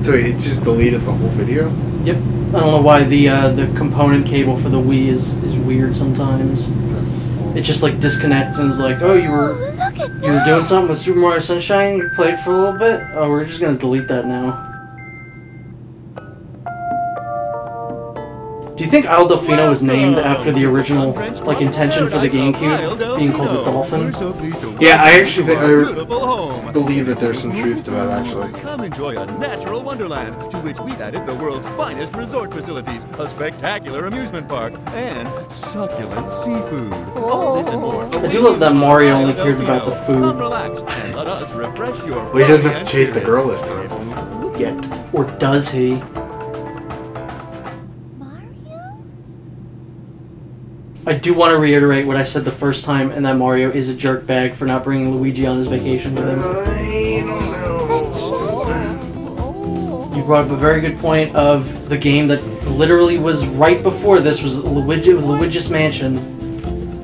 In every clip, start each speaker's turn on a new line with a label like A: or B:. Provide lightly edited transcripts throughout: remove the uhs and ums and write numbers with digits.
A: So he just deleted the whole video?
B: Yep. I don't know why the component cable for the Wii is weird sometimes. It just like disconnects and is like, oh, you were doing something with Super Mario Sunshine, you played for a little bit? Oh, we're just gonna delete that now. Do you think Isle Delfino was named after the original like intention for the GameCube, being called the Dolphin?
A: Yeah, I actually think I believe that there's some truth to that actually.
C: Come enjoy a natural wonderland to which we've added the world's finest resort facilities, a spectacular amusement park, and succulent seafood. All this and more.
B: I do love that Mario only cares about the food.
C: Come relax and let us refresh your.
A: Well, he doesn't have to chase the girl this time. Yet.
B: Or does he? I do want to reiterate what I said the first time, and that Mario is a jerkbag for not bringing Luigi on his vacation with him.
A: I don't know.
B: You brought up a very good point of the game that literally was right before this was Luigi's Mansion,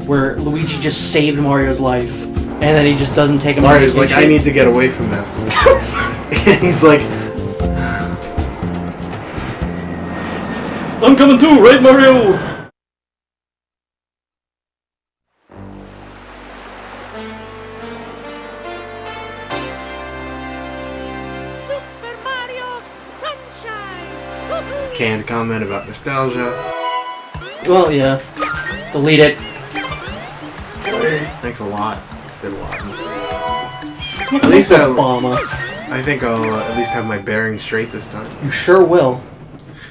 B: where Luigi just saved Mario's life, and then he just doesn't take him.
A: Mario's like, I need to get away from this. And he's like,
B: I'm coming too, right, Mario?
A: Canned comment about nostalgia.
B: Well, yeah. Delete it.
A: Thanks a lot. Did a lot.
B: At least
A: I think I'll at least have my bearings straight this time.
B: You sure will.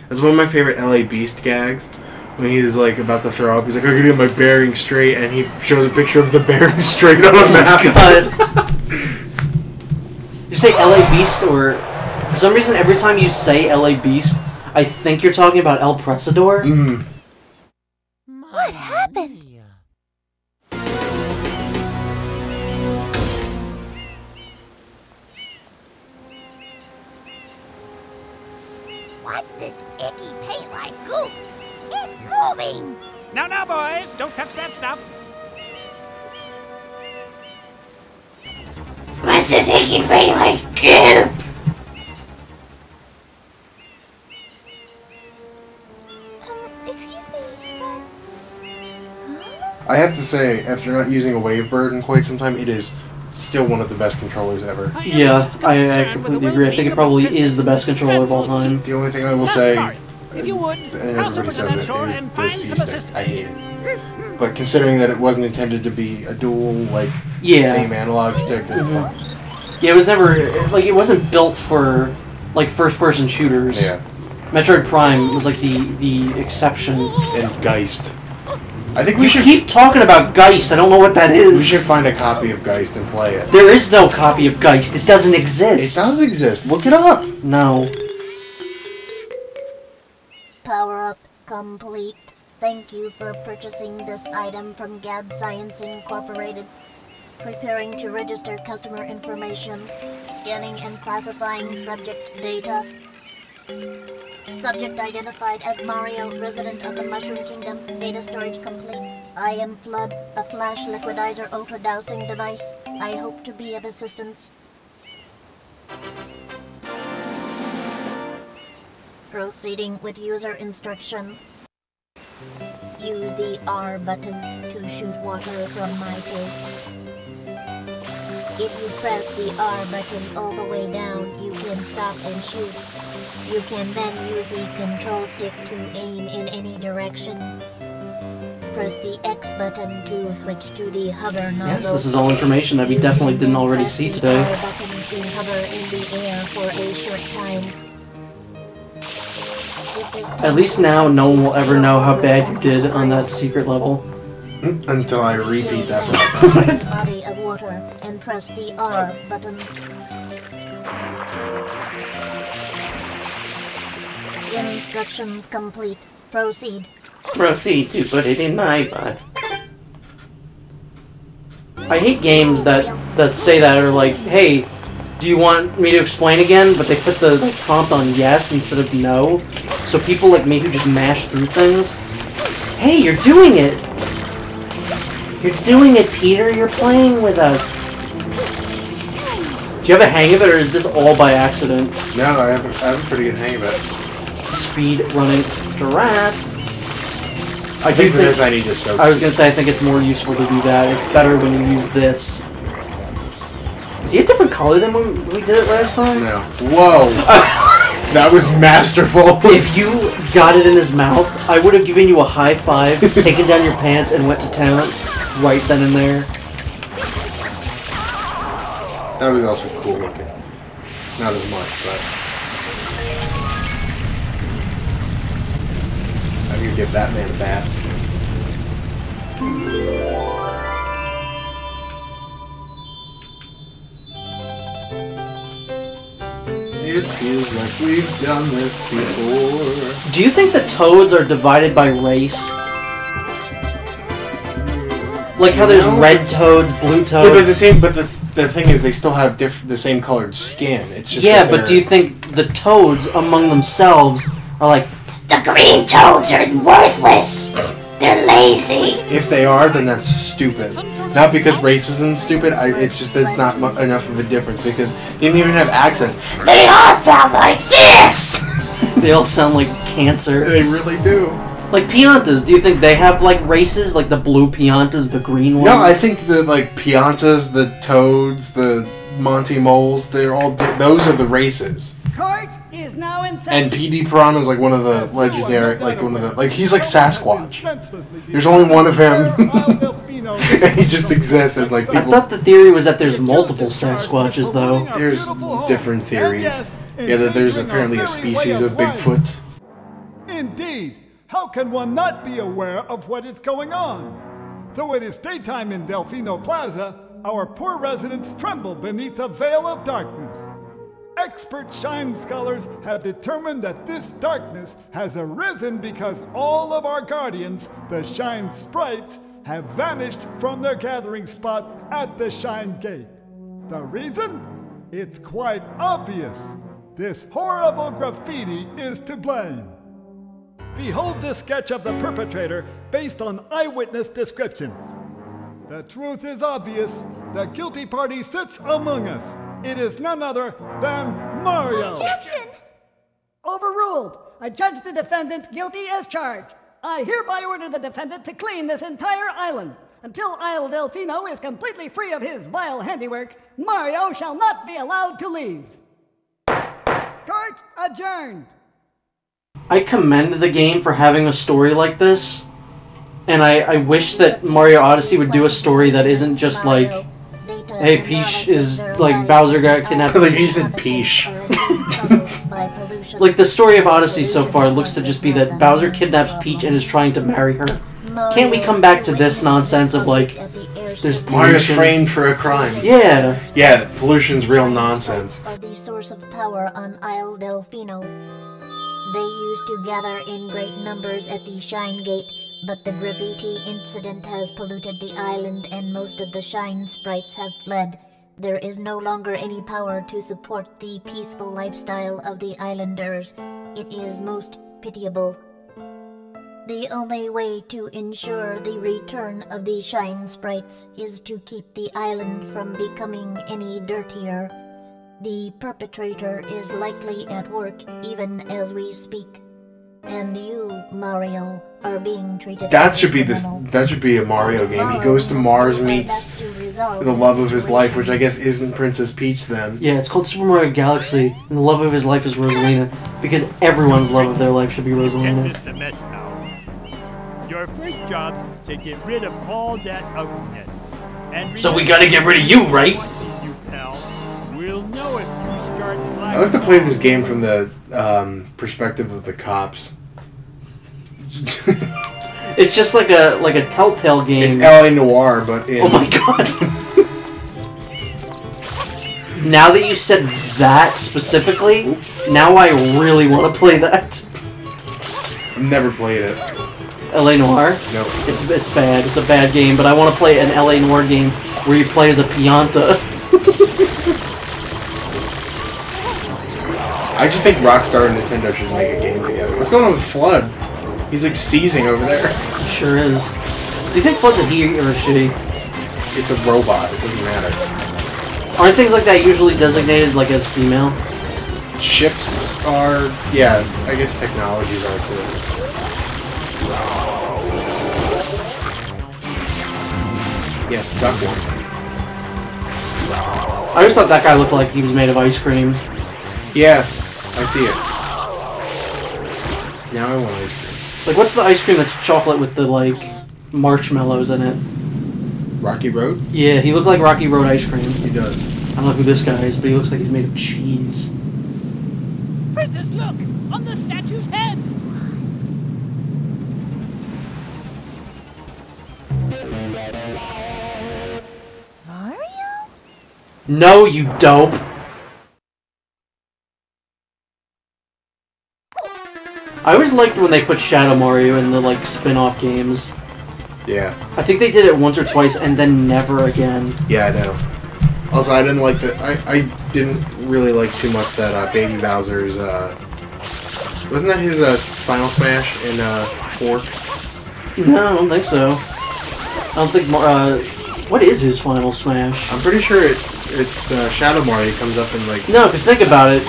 A: That's one of my favorite LA Beast gags. When he's like about to throw up, he's like, I can get my bearings straight, and he shows a picture of the bearings straight on a map.
B: God. You say LA Beast, or for some reason every time you say LA Beast, I think you're talking about El Presador.
A: Mm.
D: What happened?
E: What's this icky paint-like goop? It's moving!
F: No, no, boys! Don't touch that stuff!
E: What's this icky paint-like goop?
D: Excuse me, but...
A: I have to say, after not using a Wavebird in quite some time, it is still one of the best controllers ever.
B: Yeah, I completely agree. I think it probably is the best controller of all time.
A: The only thing I will say,
F: if you would,
A: and everybody says it, is the C-stick. I hate it. But considering that it wasn't intended to be a dual, like, same analog stick, it's fine.
B: Yeah, it was never, like, it wasn't built for, like, first-person shooters.
A: Yeah.
B: Metroid Prime was, like, the exception.
A: And Geist. I think we should
B: keep talking about Geist. I don't know what that is.
A: We should find a copy of Geist and play it.
B: There is no copy of Geist. It doesn't exist.
A: It does exist. Look it up.
B: No.
D: Power-up complete. Thank you for purchasing this item from GAD Science Incorporated. Preparing to register customer information. Scanning and classifying subject data. Subject identified as Mario, resident of the Mushroom Kingdom. Data storage complete. I am Flood, a flash liquidizer ultra-dowsing device. I hope to be of assistance. Proceeding with user instruction. Use the R button to shoot water from my tank. If you press the R button all the way down, you can stop and shoot. You can then use the control stick to aim in any direction. Press the X button to switch to the hover nozzle.
B: Yes, this is all information that we definitely didn't already see today.
D: R button to hover in the air for a short time.
B: At least now, no one will ever know how bad you did on that secret level.
A: Until I repeat that process.
D: Body of water and press the R button. Instructions complete. Proceed.
B: Proceed to put it in my butt. I hate games that say that are like, hey, do you want me to explain again? But they put the prompt on yes instead of no. So people like me who just mash through things, hey, you're doing it! You're doing it, Peter! You're playing with us! Do you have a hang of it, or is this all by accident?
A: No, I have a pretty good hang of it.
B: Speed running strats.
A: I think for this I need to soak.
B: I was gonna say I think it's more useful to do that. It's better when you use this. Is he a different color than when we did it last time?
A: No. Whoa. That was masterful.
B: If you got it in his mouth, I would have given you a high five, taken down your pants, and went to town right then and there.
A: That was also cool looking. Not as much, but I need to give that man a bath. It feels like we've done this before.
B: Do you think the toads are divided by race? Like how there's red toads, blue toads.
A: Yeah, but the thing is, they still have the same colored skin. It's just
B: but do you think the toads among themselves are like,
E: The green toads are worthless. They're lazy.
A: If they are, then that's stupid. Not because racism's stupid. It's just that it's not enough of a difference because they didn't even have accents.
E: They all sound like this.
B: they all sound like cancer?
A: They really do.
B: Like Piantas, do you think they have like races? Like the blue Piantas, the green ones?
A: No, I think the Piantas, the toads, the Monty moles, they're all those are the races.
G: Court is now in session.
A: And PD Piranha's like one of the legendary, he's like Sasquatch. There's only one of him, and he just exists. And like people.
B: I thought the theory was that there's multiple Sasquatches, though.
A: There's different theories. Yeah, that there's apparently a species of Bigfoots.
H: Indeed. How can one not be aware of what is going on? Though it is daytime in Delfino Plaza, our poor residents tremble beneath a veil of darkness. Expert Shine scholars have determined that this darkness has arisen because all of our guardians, the Shine Sprites, have vanished from their gathering spot at the Shine Gate. The reason? It's quite obvious. This horrible graffiti is to blame. Behold this sketch of the perpetrator based on eyewitness descriptions. The truth is obvious. The guilty party sits among us. It is none other than Mario.
E: Objection!
G: Overruled. I judge the defendant guilty as charged. I hereby order the defendant to clean this entire island. Until Isle Delfino is completely free of his vile handiwork, Mario shall not be allowed to leave. Court adjourned.
B: I commend the game for having a story like this, and I wish that Mario Odyssey would do a story that isn't just like, hey, Peach is, like, Bowser got kidnapped.
A: Like, he said Peach.
B: Like, the story of Odyssey so far looks to just be that Bowser kidnaps Peach and is trying to marry her. Can't we come back to this nonsense of, like, there's pollution?
A: Mario's framed for a crime.
B: Yeah.
A: Yeah, pollution's real nonsense.
D: Are the source of power on Isle Delfino. They used to gather in great numbers at the Shine Gate, but the graffiti incident has polluted the island and most of the Shine Sprites have fled. There is no longer any power to support the peaceful lifestyle of the islanders. It is most pitiable. The only way to ensure the return of the Shine Sprites is to keep the island from becoming any dirtier. The perpetrator is likely at work even as we speak. And you, Mario, are being treated
A: That should be a Mario game. He goes to Mars, meets the love of his life, which I guess isn't Princess Peach then.
B: Yeah, it's called Super Mario Galaxy, and the love of his life is Rosalina, because everyone's love of their life should be Rosalina.
F: Get this a mess now. Your first job's to get rid of all that ugliness. And
B: So we gotta get rid of you, right?
F: You, pal. We'll know if you start
A: I like to play this game from the perspective of the cops.
B: It's just like a Telltale game.
A: It's LA Noire, but in...
B: Oh my god. Now that you said that specifically, now I really want to play that.
A: I've never played it.
B: LA Noire?
A: Nope.
B: It's bad. It's a bad game, but I want to play an LA Noire game where you play as a Pianta.
A: I just think Rockstar and Nintendo should make a game together. What's going on with Flood? He's like seizing over there.
B: He sure is. Do you think Flood's a he or a she?
A: It's a robot. It doesn't matter.
B: Aren't things like that usually designated like as female?
A: Ships are, yeah, I guess technologies are too. Yeah, suck one.
B: I always thought that guy looked like he was made of ice cream.
A: Yeah, I see it. Now I want ice cream.
B: Like, what's the ice cream that's chocolate with the, like, marshmallows in it?
A: Rocky Road?
B: Yeah, he looked like Rocky Road ice cream.
A: He does.
B: I don't know who this guy is, but he looks like he's made of cheese.
I: Princess, look! On the statue's head!
D: Mario?
B: No, you dope! I always liked when they put Shadow Mario in the, like, spin-off games.
A: Yeah.
B: I think they did it once or twice and then never again.
A: Yeah, I know. Also, I didn't like the... I didn't really like too much that Baby Bowser's... wasn't that his Final Smash in 4?
B: No, I don't think so. I don't think... what is his Final Smash?
A: I'm pretty sure it's Shadow Mario comes up in, like...
B: No, because think about it.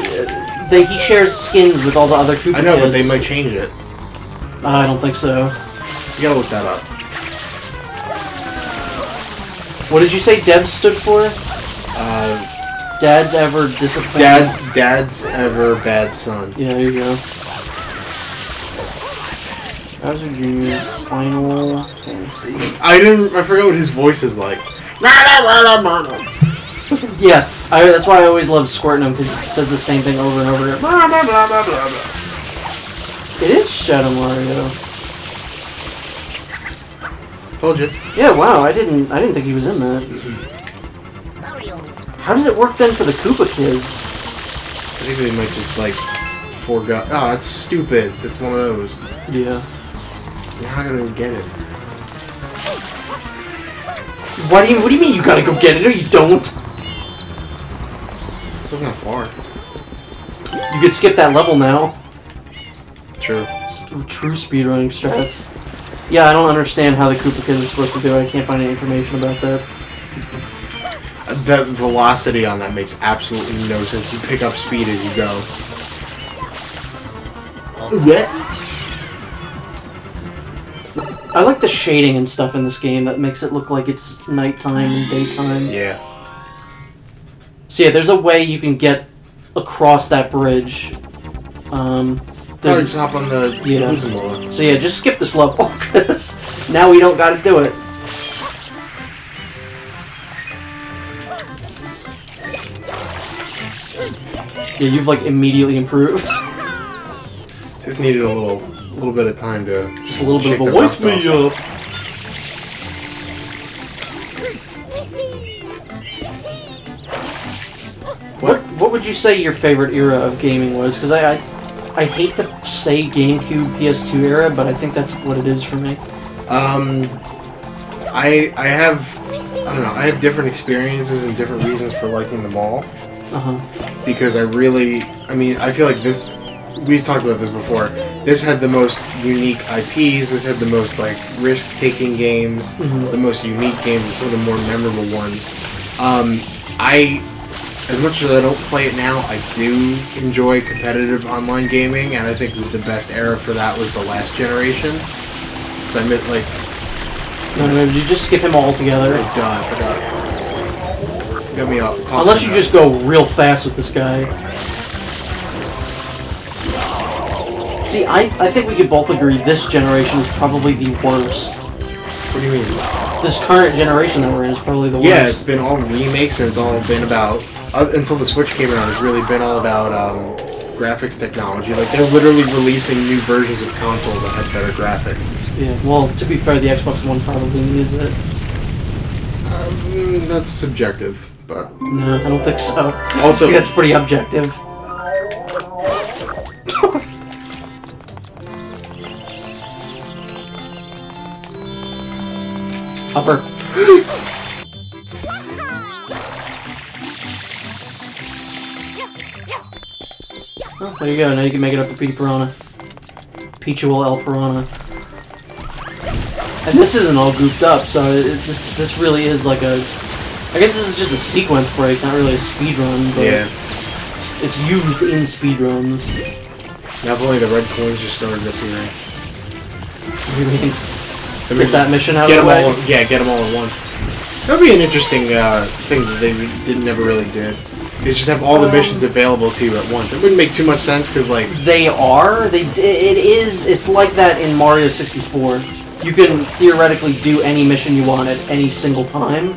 B: He shares skins with all the other Koopa
A: I know,
B: kids.
A: but they might change it.
B: I don't think so.
A: You gotta look that up.
B: What did you say Deb stood for? Dad's ever disappointed.
A: Dad's ever bad son.
B: Yeah, there you go. Bowser Jr. Final Fantasy.
A: I forgot what his voice is like.
B: Yeah, that's why I always love squirting him, because it says the same thing over and over again. Blah, blah, blah, blah, blah, blah. It is Shadow Mario.
A: Told you.
B: Yeah, wow, I didn't think he was in that. How does it work then for the Koopa kids?
A: I think they might just like forgot. Oh, that's stupid. That's one of those.
B: Yeah.
A: You're not gonna get it.
B: What do you mean you gotta go get it? No, you don't.
A: That's not far.
B: You could skip that level now.
A: True.
B: True speedrunning strats. Yeah, I don't understand how the Koopa kids are supposed to do it. I can't find any information about that.
A: The velocity on that makes absolutely no sense. You pick up speed as you go. What?
B: I like the shading and stuff in this game that makes it look like it's nighttime and daytime.
A: Yeah.
B: So yeah, there's a way you can get across that bridge.
A: Probably just hop on the losing list.
B: So yeah, just skip this level, because now we don't gotta do it. Yeah, you've like immediately improved.
A: Just needed a little bit of time to
B: just a little bit of a
A: wake
B: me up. What would you say your favorite era of gaming was? Because I hate to say GameCube, PS2 era, but I think that's what it is for me.
A: I don't know, I have different experiences and different reasons for liking them all. Because I feel like this, we've talked about this before, this had the most unique IPs, this had the most, like, risk-taking games, the most unique games, and some of the more memorable ones. As much as I don't play it now, I do enjoy competitive online gaming, and I think the best era for that was the last generation. So I meant, like...
B: No, you just skip him altogether.
A: Oh, God, I forgot. Got me up.
B: Unless you just go real fast with this guy. See, I think we could both agree this generation is probably the worst.
A: What do you mean?
B: This current generation that we're in is probably the worst.
A: Yeah, it's been all remakes, and it's all been about... until the Switch came around, it's really been all about graphics technology. Like, they're literally releasing new versions of consoles that have better graphics.
B: Yeah, well, to be fair, the Xbox One probably needs it.
A: That's subjective, but...
B: No, I don't think so.
A: Also,
B: I think that's pretty objective. Upper. Oh, there you go, now you can make it up to Petey Piranha. Peachuel El Piranha. And this isn't all gooped up, so this really is like a I guess this is just a sequence break, not really a speed run, but
A: Yeah.
B: it's used in speed runs.
A: Now if only the red coins just started appearing.
B: What do you mean? Get that mission out
A: Get
B: of the way?
A: all, yeah, get them all at once. That would be an interesting thing that they never really did. Is just have all the missions available to you at once. It wouldn't make too much sense because, like...
B: They are. It's like that in Mario 64. You can theoretically do any mission you want at any single time,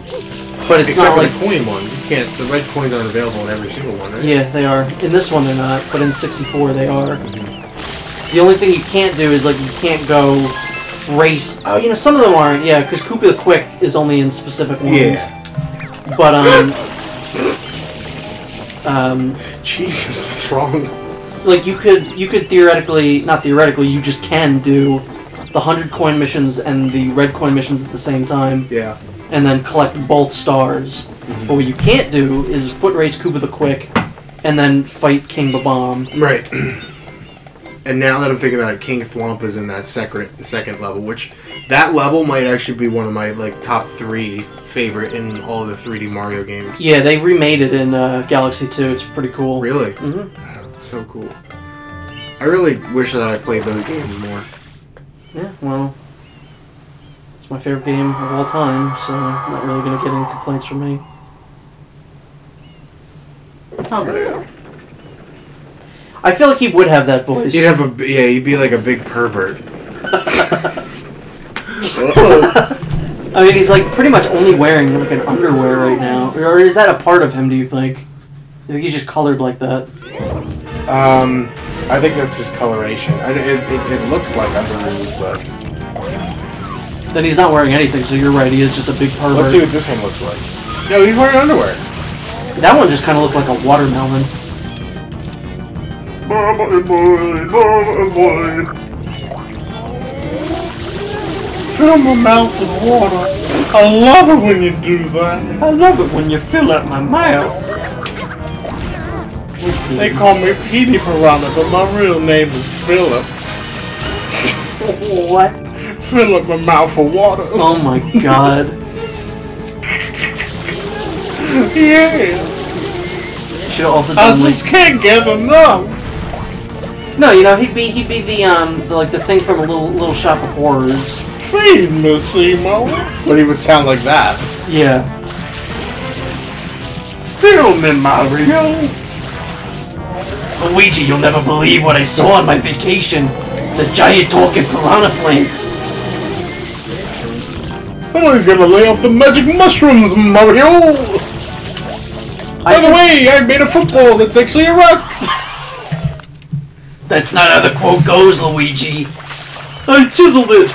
B: but it's
A: Except
B: not
A: for
B: like...
A: the coin ones. You can't... The red coins aren't available in every single one, right?
B: Yeah, they are. In this one they're not, but in 64 they are. The only thing you can't do is, like, you can't go race... Oh, you know, some of them aren't, yeah, because Koopa the Quick is only in specific ones.
A: Yeah.
B: But,
A: Jesus, what's wrong?
B: like, you could theoretically... Not theoretically, you just can do the 100 coin missions and the red coin missions at the same time.
A: Yeah.
B: And then collect both stars. But what you can't do is foot race Koopa the Quick and then fight King Babam.
A: Right. And now that I'm thinking about it, King Thwompa's in that second level, which that level might actually be one of my like top 3 favorite in all of the 3D Mario games.
B: Yeah, they remade it in Galaxy 2. It's pretty cool.
A: Really?
B: Mm-hmm.
A: That's so cool. I really wish that I played those games more.
B: Yeah, well, it's my favorite game of all time, so I'm not really going to get any complaints from me.
A: Oh, yeah.
B: I feel like he would have that voice.
A: You'd have you'd be like a big pervert.
B: I mean, he's like pretty much only wearing like an underwear right now. Or is that a part of him, do you think? I think he's just colored like that.
A: I think that's his coloration. It looks like underoos, but...
B: Then he's not wearing anything, so you're right, he is just a big pervert.
A: Let's see what this one looks like. No, he's wearing underwear.
B: That one just kind of looked like a watermelon.
A: Fill my mouth with water. I love it when you do that.
B: I love it when you fill up my mouth.
A: They call me Petey Piranha, but my real name is Philip.
B: What?
A: Fill up my mouth with water.
B: Oh my god.
A: Yeah.
B: Should have also
A: I
B: done
A: just can't get enough.
B: No, you know, he'd be the thing from a little shop of horrors.
A: Feed me, Seymour. But he would sound like that.
B: Yeah.
A: Fill me, Mario.
B: Luigi, you'll never believe what I saw on my vacation. The giant talking piranha plant.
A: Someone's gonna lay off the magic mushrooms, Mario. By the way, I made a football that's actually a rock.
B: That's not how the quote goes, Luigi. I chiseled it.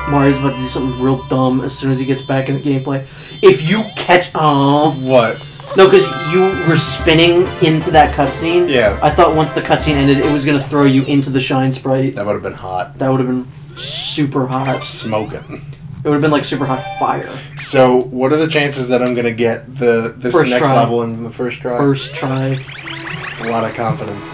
B: Mario's about to do something real dumb as soon as he gets back in the gameplay. If you catch...
A: What?
B: No, because you were spinning into that cutscene.
A: Yeah.
B: I thought once the cutscene ended, it was going to throw you into the Shine Sprite.
A: That would have been hot.
B: That would have been super hot.
A: Smoking.
B: It would have been like super hot fire.
A: So, what are the chances that I'm going to get this
B: first
A: next
B: try.
A: level in the first try?
B: First try.
A: It's a lot of confidence.